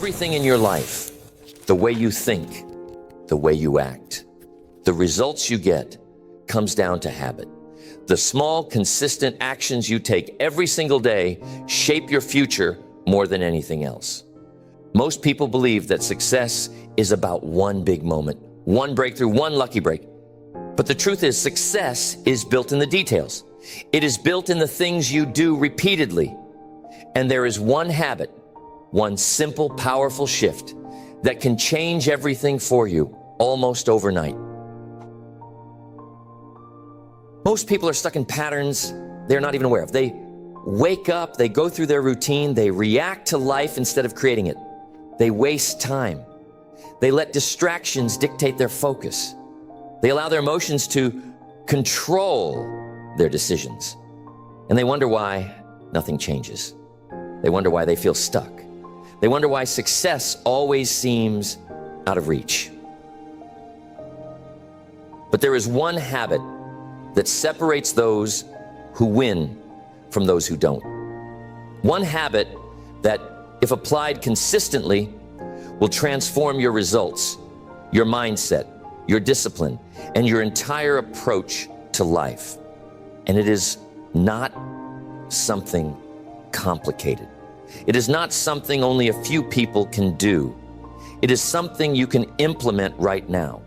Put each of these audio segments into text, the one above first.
Everything in your life, the way you think, the way you act, the results you get, comes down to habit. The small, consistent actions you take every single day shape your future more than anything else. Most people believe that success is about one big moment, one breakthrough, one lucky break. But the truth is, success is built in the details. It is built in the things you do repeatedly. And there is one habit, one simple, powerful shift that can change everything for you almost overnight. Most people are stuck in patterns they're not even aware of. They wake up, they go through their routine, they react to life instead of creating it. They waste time. They let distractions dictate their focus. They allow their emotions to control their decisions. And they wonder why nothing changes. They wonder why they feel stuck. They wonder why success always seems out of reach. But there is one habit that separates those who win from those who don't. One habit that, if applied consistently, will transform your results, your mindset, your discipline, and your entire approach to life. And it is not something complicated. It is not something only a few people can do. It is something you can implement right now,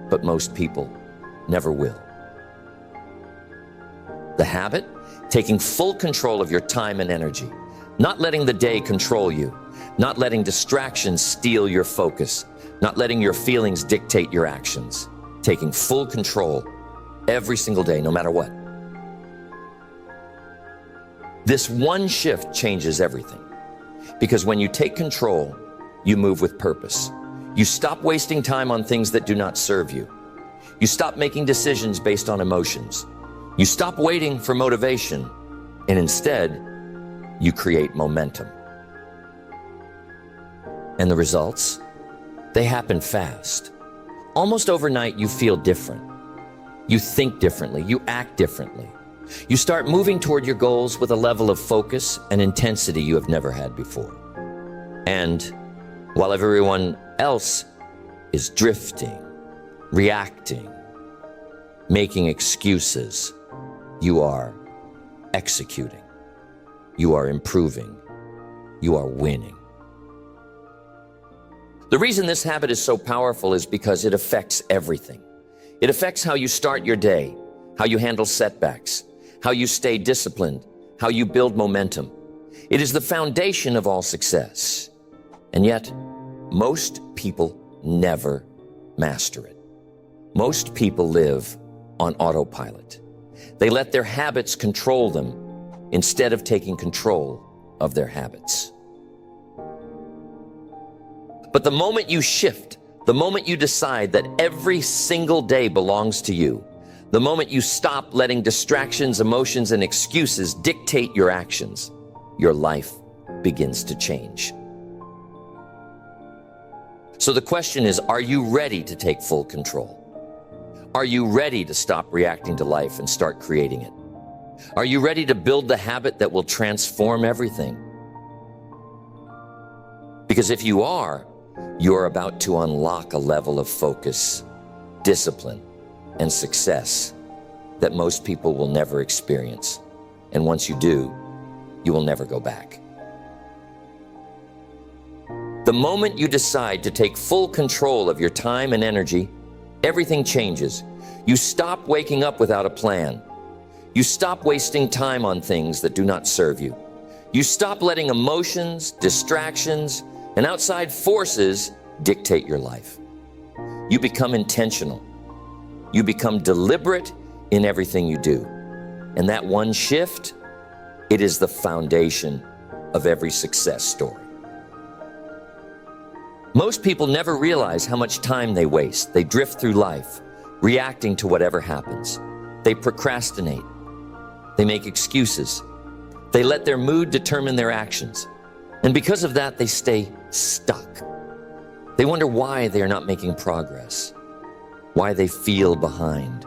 but most people never will. The habit? Taking full control of your time and energy, not letting the day control you, not letting distractions steal your focus, not letting your feelings dictate your actions, taking full control every single day, no matter what. This one shift changes everything, because when you take control, you move with purpose. You stop wasting time on things that do not serve you. You stop making decisions based on emotions. You stop waiting for motivation, and instead, you create momentum. And the results? They happen fast. Almost overnight, you feel different. You think differently. You act differently. You start moving toward your goals with a level of focus and intensity you have never had before. And while everyone else is drifting, reacting, making excuses, you are executing. You are improving. You are winning. The reason this habit is so powerful is because it affects everything. It affects how you start your day, how you handle setbacks, how you stay disciplined, how you build momentum. It is the foundation of all success. And yet, most people never master it. Most people live on autopilot. They let their habits control them instead of taking control of their habits. But the moment you shift, the moment you decide that every single day belongs to you, the moment you stop letting distractions, emotions, and excuses dictate your actions, your life begins to change. So the question is, are you ready to take full control? Are you ready to stop reacting to life and start creating it? Are you ready to build the habit that will transform everything? Because if you are, you're about to unlock a level of focus, discipline, and success that most people will never experience. And once you do, you will never go back. The moment you decide to take full control of your time and energy, everything changes. You stop waking up without a plan. You stop wasting time on things that do not serve you. You stop letting emotions, distractions, and outside forces dictate your life. You become intentional. You become deliberate in everything you do. And that one shift, it is the foundation of every success story. Most people never realize how much time they waste. They drift through life, reacting to whatever happens. They procrastinate. They make excuses. They let their mood determine their actions. And because of that, they stay stuck. They wonder why they are not making progress, why they feel behind,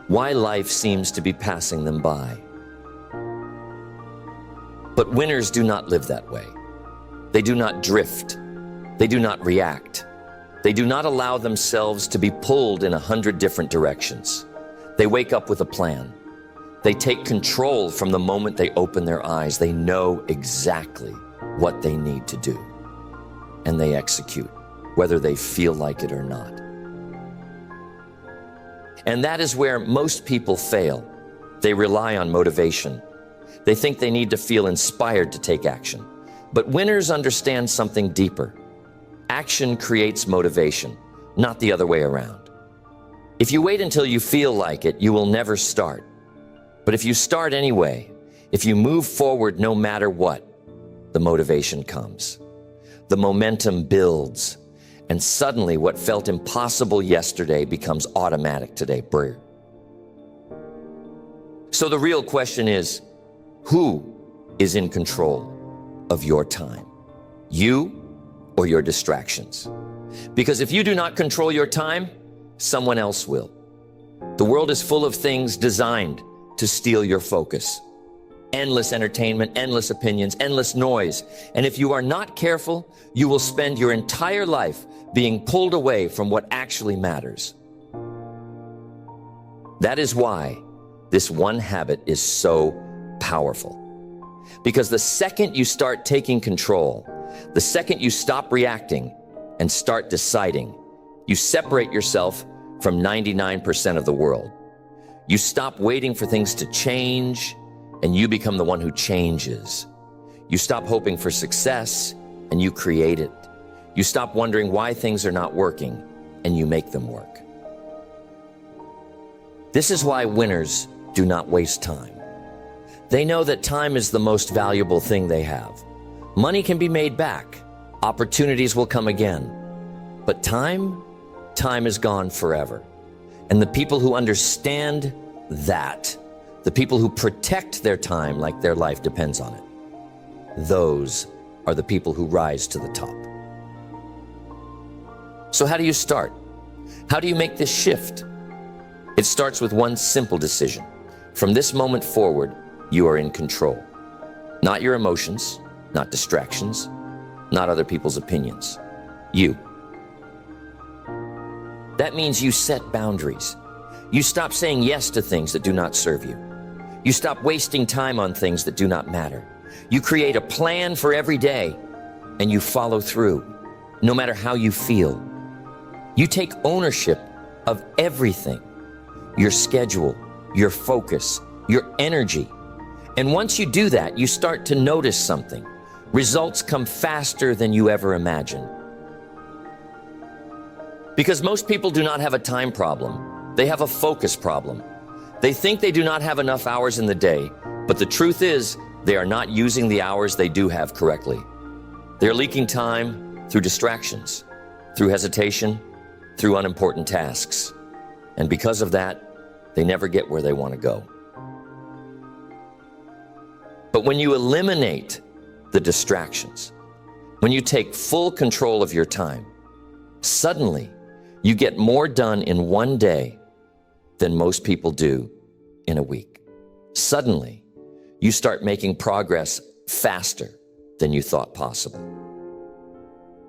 why life seems to be passing them by. But winners do not live that way. They do not drift. They do not react. They do not allow themselves to be pulled in 100 different directions. They wake up with a plan. They take control from the moment they open their eyes. They know exactly what they need to do, and they execute, whether they feel like it or not. And that is where most people fail. They rely on motivation. They think they need to feel inspired to take action. But winners understand something deeper. Action creates motivation, not the other way around. If you wait until you feel like it, you will never start. But if you start anyway, if you move forward no matter what, the motivation comes. The momentum builds, and suddenly what felt impossible yesterday becomes automatic today. Brr. So the real question is, who is in control of your time? You or your distractions? Because if you do not control your time, someone else will. The world is full of things designed to steal your focus. Endless entertainment, endless opinions, endless noise. And if you are not careful, you will spend your entire life being pulled away from what actually matters. That is why this one habit is so powerful. Because the second you start taking control, the second you stop reacting and start deciding, you separate yourself from 99% of the world. You stop waiting for things to change, and you become the one who changes. You stop hoping for success, and you create it. You stop wondering why things are not working, and you make them work. This is why winners do not waste time. They know that time is the most valuable thing they have. Money can be made back. Opportunities will come again. But time is gone forever. And the people who understand that, the people who protect their time like their life depends on it, those are the people who rise to the top. So how do you start? How do you make this shift? It starts with one simple decision. From this moment forward, you are in control. Not your emotions, not distractions, not other people's opinions. You. That means you set boundaries. You stop saying yes to things that do not serve you. You stop wasting time on things that do not matter. You create a plan for every day, and you follow through, no matter how you feel. You take ownership of everything, your schedule, your focus, your energy. And once you do that, you start to notice something. Results come faster than you ever imagined. Because most people do not have a time problem. They have a focus problem. They think they do not have enough hours in the day, but the truth is they are not using the hours they do have correctly. They're leaking time through distractions, through hesitation, through unimportant tasks. And because of that, they never get where they want to go. But when you eliminate the distractions, when you take full control of your time, suddenly you get more done in one day than most people do in a week. Suddenly, you start making progress faster than you thought possible.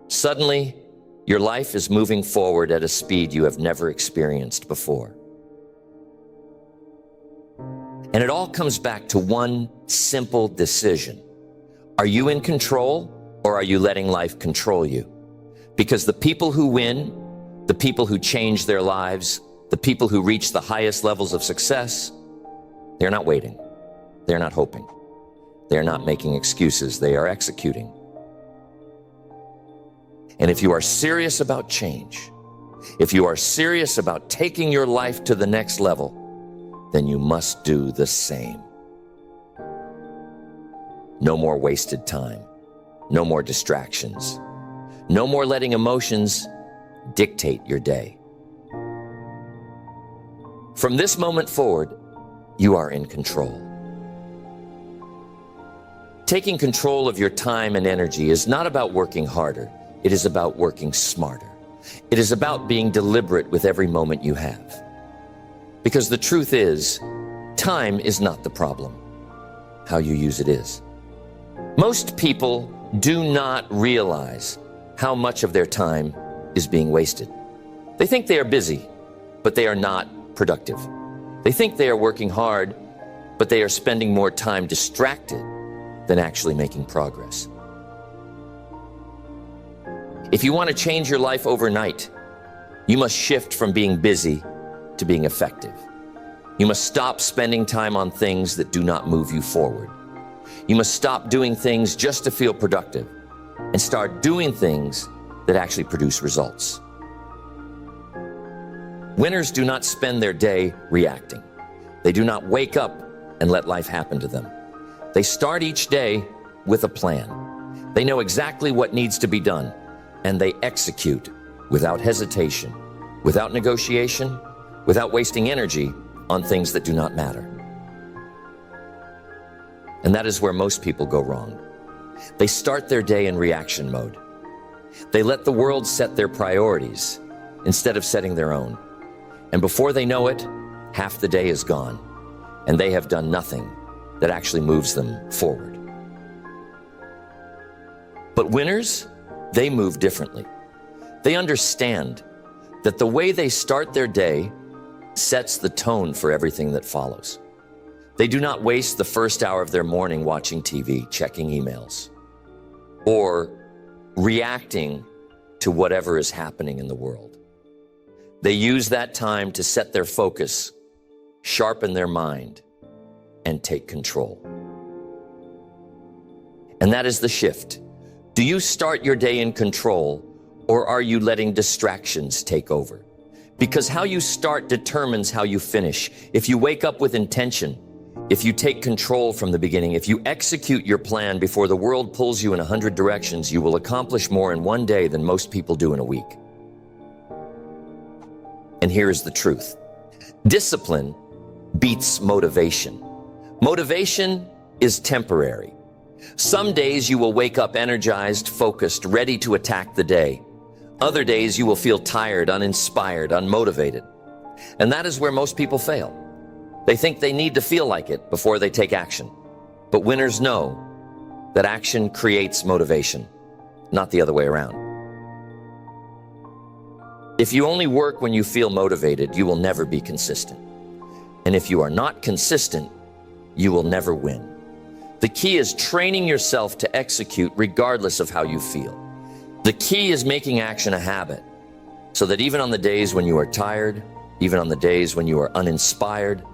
Suddenly, your life is moving forward at a speed you have never experienced before. And it all comes back to one simple decision. Are you in control, or are you letting life control you? Because the people who win, the people who change their lives, the people who reach the highest levels of success, they're not waiting. They're not hoping. They're not making excuses. They are executing. And if you are serious about change, if you are serious about taking your life to the next level, then you must do the same. No more wasted time. No more distractions. No more letting emotions dictate your day. From this moment forward, you are in control. Taking control of your time and energy is not about working harder. It is about working smarter. It is about being deliberate with every moment you have. Because the truth is, time is not the problem. How you use it is. Most people do not realize how much of their time is being wasted. They think they are busy, but they are not productive. They think they are working hard, but they are spending more time distracted than actually making progress. If you want to change your life overnight, you must shift from being busy to being effective. You must stop spending time on things that do not move you forward. You must stop doing things just to feel productive and start doing things that actually produce results. Winners do not spend their day reacting. They do not wake up and let life happen to them. They start each day with a plan. They know exactly what needs to be done, and they execute without hesitation, without negotiation, without wasting energy on things that do not matter. And that is where most people go wrong. They start their day in reaction mode. They let the world set their priorities instead of setting their own. And before they know it, half the day is gone, and they have done nothing that actually moves them forward. But winners, they move differently. They understand that the way they start their day sets the tone for everything that follows. They do not waste the first hour of their morning watching TV, checking emails, or reacting to whatever is happening in the world. They use that time to set their focus, sharpen their mind, and take control. And that is the shift. Do you start your day in control, or are you letting distractions take over? Because how you start determines how you finish. If you wake up with intention, if you take control from the beginning, if you execute your plan before the world pulls you in 100 directions, you will accomplish more in one day than most people do in a week. And here is the truth. Discipline beats motivation. Motivation is temporary. Some days you will wake up energized, focused, ready to attack the day. Other days you will feel tired, uninspired, unmotivated. And that is where most people fail. They think they need to feel like it before they take action. But winners know that action creates motivation, not the other way around. If you only work when you feel motivated, you will never be consistent. And if you are not consistent, you will never win. The key is training yourself to execute regardless of how you feel. The key is making action a habit, so that even on the days when you are tired, even on the days when you are uninspired,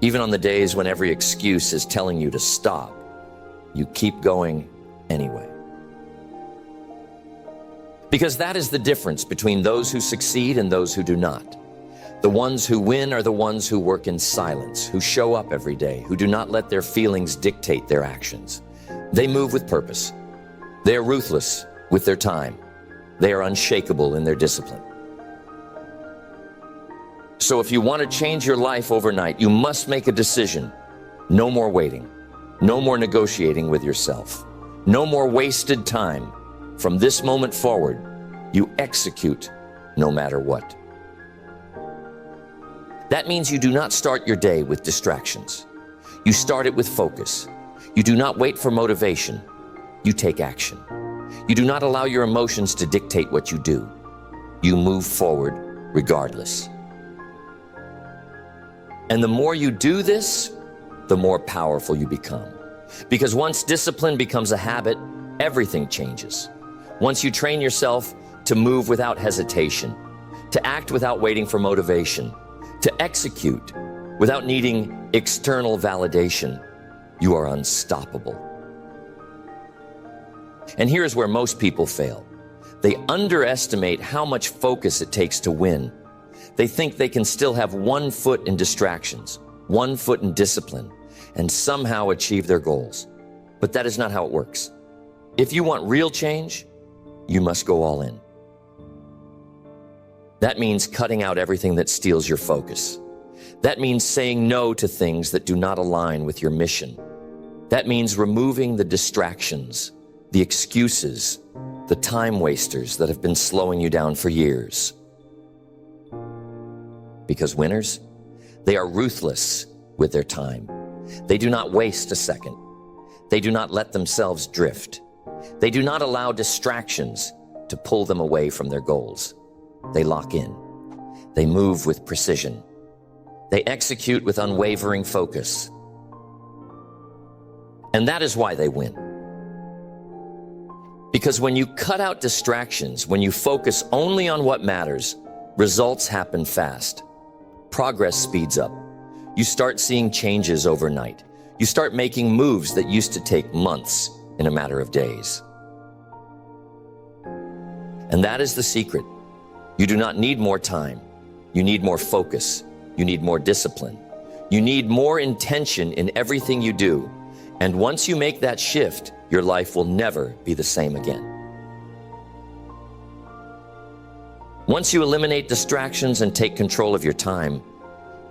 even on the days when every excuse is telling you to stop, you keep going anyway. Because that is the difference between those who succeed and those who do not. The ones who win are the ones who work in silence, who show up every day, who do not let their feelings dictate their actions. They move with purpose. They are ruthless with their time. They are unshakable in their discipline. So if you want to change your life overnight, you must make a decision. No more waiting. No more negotiating with yourself. No more wasted time. From this moment forward, you execute no matter what. That means you do not start your day with distractions. You start it with focus. You do not wait for motivation. You take action. You do not allow your emotions to dictate what you do. You move forward regardless. And the more you do this, the more powerful you become. Because once discipline becomes a habit, everything changes. Once you train yourself to move without hesitation, to act without waiting for motivation, to execute without needing external validation, you are unstoppable. And here's where most people fail. They underestimate how much focus it takes to win. They think they can still have 1 foot in distractions, 1 foot in discipline, and somehow achieve their goals. But that is not how it works. If you want real change, you must go all in. That means cutting out everything that steals your focus. That means saying no to things that do not align with your mission. That means removing the distractions, the excuses, the time wasters that have been slowing you down for years. Because winners, they are ruthless with their time. They do not waste a second. They do not let themselves drift. They do not allow distractions to pull them away from their goals. They lock in. They move with precision. They execute with unwavering focus. And that is why they win. Because when you cut out distractions, when you focus only on what matters, results happen fast. Progress speeds up. You start seeing changes overnight. You start making moves that used to take months in a matter of days. And that is the secret. You do not need more time. You need more focus. You need more discipline. You need more intention in everything you do. And once you make that shift, your life will never be the same again. Once you eliminate distractions and take control of your time,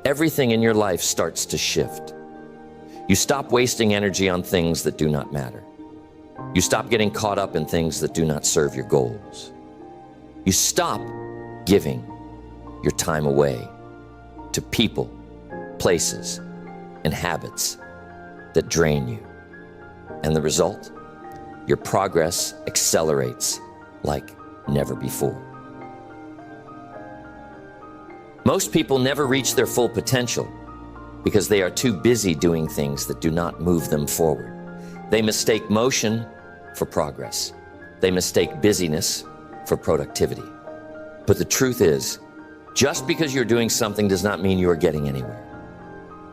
everything in your life starts to shift. You stop wasting energy on things that do not matter. You stop getting caught up in things that do not serve your goals. You stop giving your time away to people, places, and habits that drain you. And the result? Your progress accelerates like never before. Most people never reach their full potential because they are too busy doing things that do not move them forward. They mistake motion for progress. They mistake busyness for productivity. But the truth is, just because you're doing something does not mean you are getting anywhere.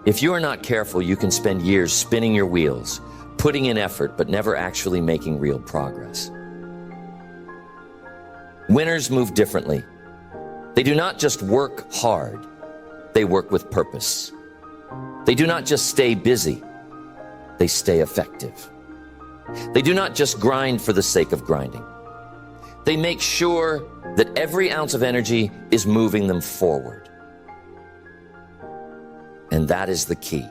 If you are not careful, you can spend years spinning your wheels, putting in effort, but never actually making real progress. Winners move differently. They do not just work hard, they work with purpose. They do not just stay busy, they stay effective. They do not just grind for the sake of grinding. They make sure that every ounce of energy is moving them forward. And that is the key: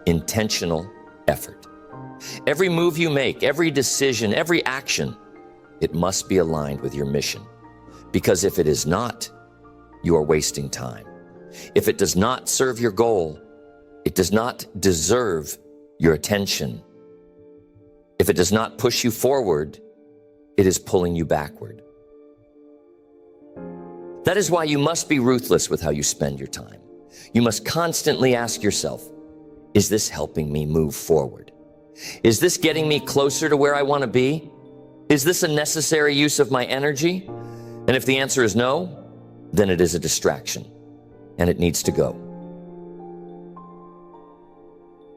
intentional effort. Every move you make, every decision, every action, it must be aligned with your mission. Because if it is not, you are wasting time. If it does not serve your goal, it does not deserve your attention. If it does not push you forward, it is pulling you backward. That is why you must be ruthless with how you spend your time. You must constantly ask yourself, is this helping me move forward? Is this getting me closer to where I want to be? Is this a necessary use of my energy? And if the answer is no, then it is a distraction, and it needs to go.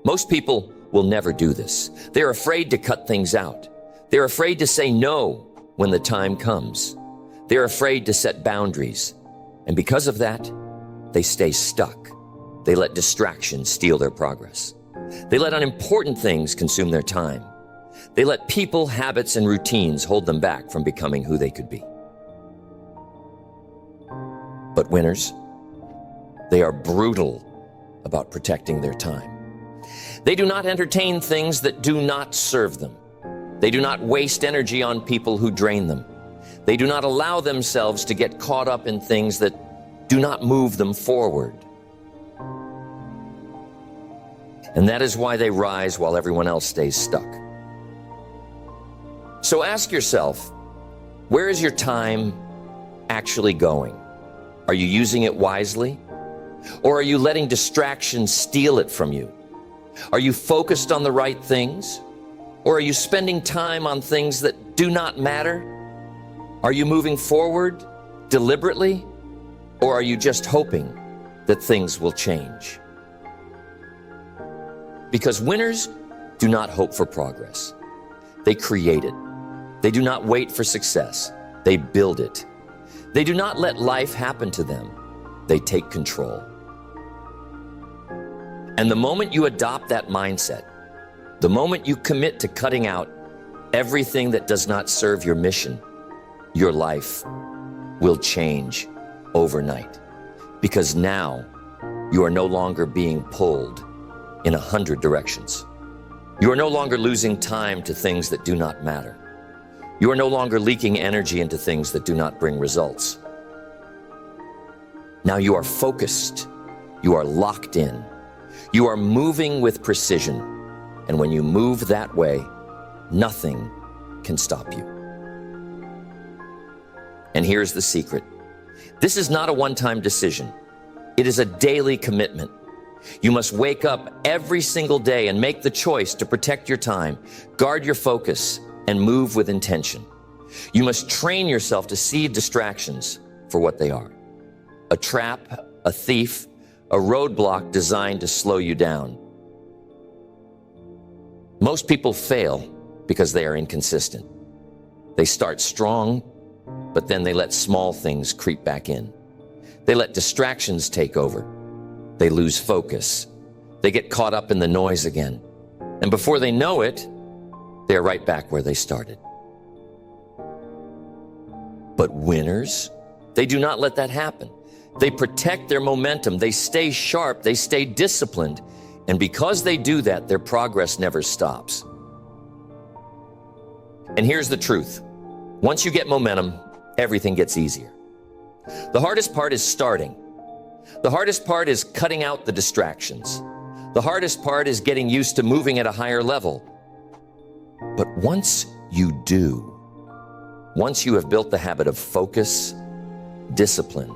Most people will never do this. They're afraid to cut things out. They're afraid to say no when the time comes. They're afraid to set boundaries. And because of that, they stay stuck. They let distractions steal their progress. They let unimportant things consume their time. They let people, habits, and routines hold them back from becoming who they could be. But winners, they are brutal about protecting their time. They do not entertain things that do not serve them. They do not waste energy on people who drain them. They do not allow themselves to get caught up in things that do not move them forward. And that is why they rise while everyone else stays stuck. So ask yourself, where is your time actually going? Are you using it wisely? Or are you letting distractions steal it from you? Are you focused on the right things? Or are you spending time on things that do not matter? Are you moving forward deliberately? Or are you just hoping that things will change? Because winners do not hope for progress. They create it. They do not wait for success. They build it. They do not let life happen to them. They take control. And the moment you adopt that mindset, the moment you commit to cutting out everything that does not serve your mission, your life will change overnight. Because now you are no longer being pulled in 100 directions. You are no longer losing time to things that do not matter. You are no longer leaking energy into things that do not bring results. Now you are focused. You are locked in. You are moving with precision. And when you move that way, nothing can stop you. And here's the secret. This is not a one-time decision. It is a daily commitment. You must wake up every single day and make the choice to protect your time, guard your focus, and move with intention. You must train yourself to see distractions for what they are. A trap, a thief, a roadblock designed to slow you down. Most people fail because they are inconsistent. They start strong, but then they let small things creep back in. They let distractions take over. They lose focus. They get caught up in the noise again. And before they know it, they're right back where they started. But winners, they do not let that happen. They protect their momentum. They stay sharp. They stay disciplined. And because they do that, their progress never stops. And here's the truth. Once you get momentum, everything gets easier. The hardest part is starting. The hardest part is cutting out the distractions. The hardest part is getting used to moving at a higher level. But once you do, once you have built the habit of focus, discipline,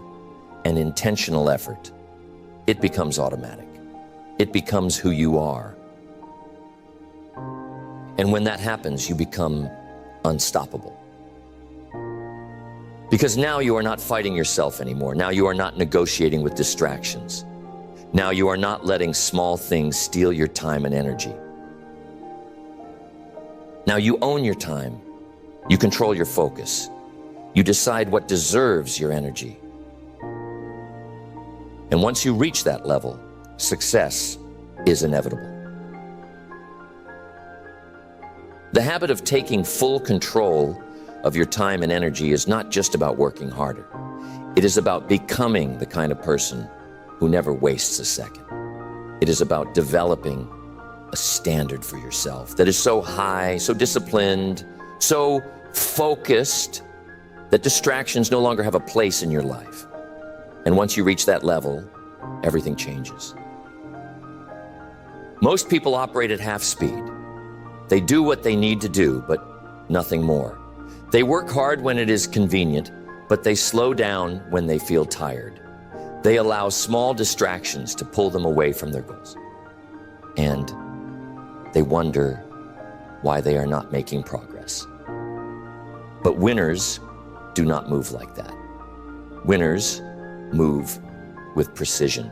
and intentional effort, it becomes automatic. It becomes who you are. And when that happens, you become unstoppable. Because now you are not fighting yourself anymore. Now you are not negotiating with distractions. Now you are not letting small things steal your time and energy. Now you own your time. You control your focus. You decide what deserves your energy. And once you reach that level, success is inevitable. The habit of taking full control of your time and energy is not just about working harder. It is about becoming the kind of person who never wastes a second. It is about developing a standard for yourself that is so high, so disciplined, so focused that distractions no longer have a place in your life. And once you reach that level, everything changes. Most people operate at half speed. They do what they need to do, but nothing more. They work hard when it is convenient, but they slow down when they feel tired. They allow small distractions to pull them away from their goals. And they wonder why they are not making progress. But winners do not move like that. Winners move with precision.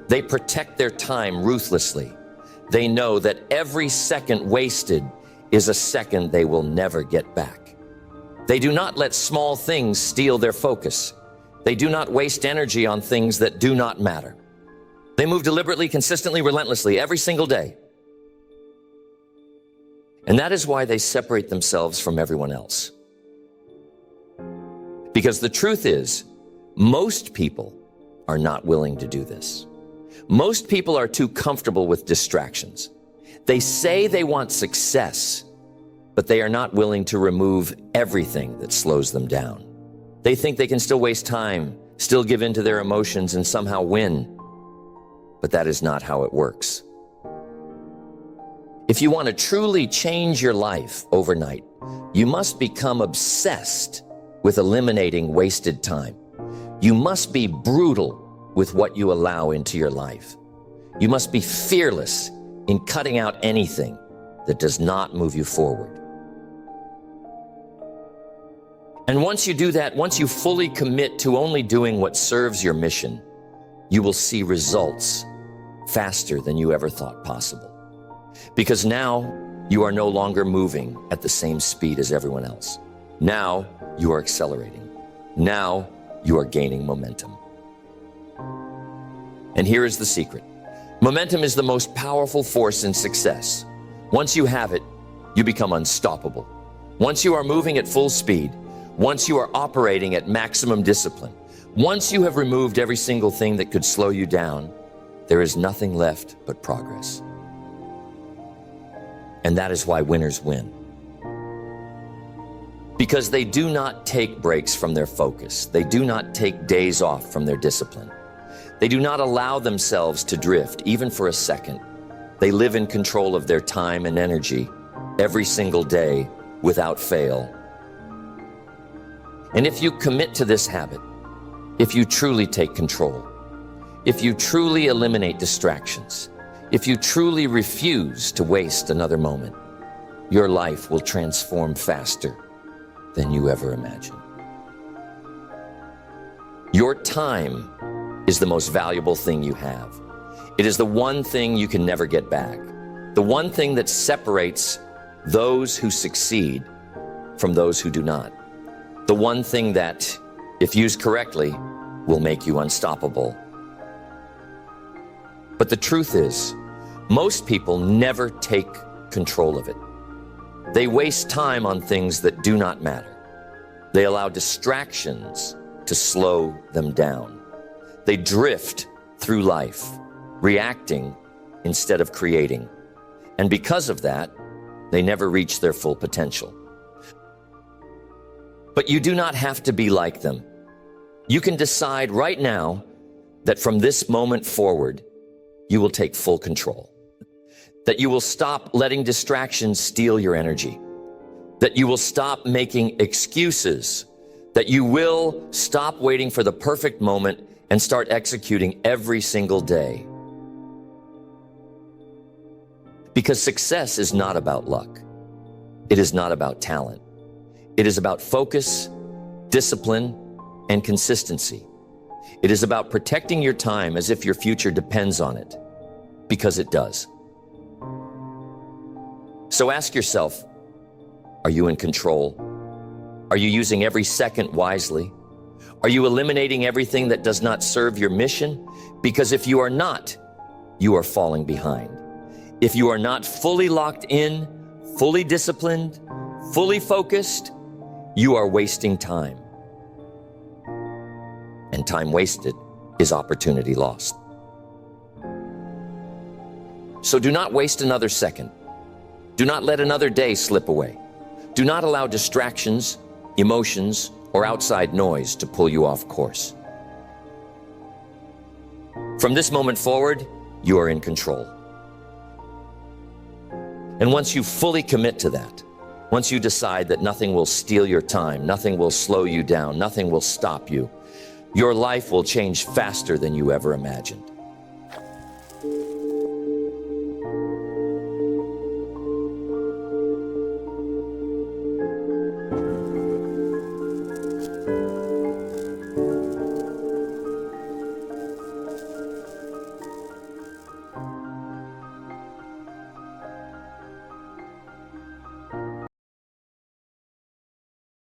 They protect their time ruthlessly. They know that every second wasted is a second they will never get back. They do not let small things steal their focus. They do not waste energy on things that do not matter. They move deliberately, consistently, relentlessly, every single day. And that is why they separate themselves from everyone else. Because the truth is, most people are not willing to do this. Most people are too comfortable with distractions. They say they want success, but they are not willing to remove everything that slows them down. They think they can still waste time, still give in to their emotions, and somehow win. But that is not how it works. If you want to truly change your life overnight, you must become obsessed with eliminating wasted time. You must be brutal with what you allow into your life. You must be fearless in cutting out anything that does not move you forward. And once you do that, once you fully commit to only doing what serves your mission, you will see results faster than you ever thought possible. Because now you are no longer moving at the same speed as everyone else. Now you are accelerating. Now you are gaining momentum. And here is the secret. Momentum is the most powerful force in success. Once you have it, you become unstoppable. Once you are moving at full speed, once you are operating at maximum discipline, once you have removed every single thing that could slow you down, there is nothing left but progress. And that is why winners win. Because they do not take breaks from their focus. They do not take days off from their discipline. They do not allow themselves to drift, even for a second. They live in control of their time and energy every single day without fail. And if you commit to this habit, if you truly take control, if you truly eliminate distractions, if you truly refuse to waste another moment, your life will transform faster than you ever imagined. Your time is the most valuable thing you have. It is the one thing you can never get back. The one thing that separates those who succeed from those who do not. The one thing that, if used correctly, will make you unstoppable. But the truth is, most people never take control of it. They waste time on things that do not matter. They allow distractions to slow them down. They drift through life, reacting instead of creating. And because of that, they never reach their full potential. But you do not have to be like them. You can decide right now that from this moment forward, you will take full control. That you will stop letting distractions steal your energy. That you will stop making excuses. That you will stop waiting for the perfect moment and start executing every single day. Because success is not about luck. It is not about talent. It is about focus, discipline, and consistency. It is about protecting your time as if your future depends on it, because it does. So ask yourself, are you in control? Are you using every second wisely? Are you eliminating everything that does not serve your mission? Because if you are not, you are falling behind. If you are not fully locked in, fully disciplined, fully focused, you are wasting time. And time wasted is opportunity lost. So do not waste another second. Do not let another day slip away. Do not allow distractions, emotions, or outside noise to pull you off course. From this moment forward, you are in control. And once you fully commit to that, once you decide that nothing will steal your time, nothing will slow you down, nothing will stop you, your life will change faster than you ever imagined.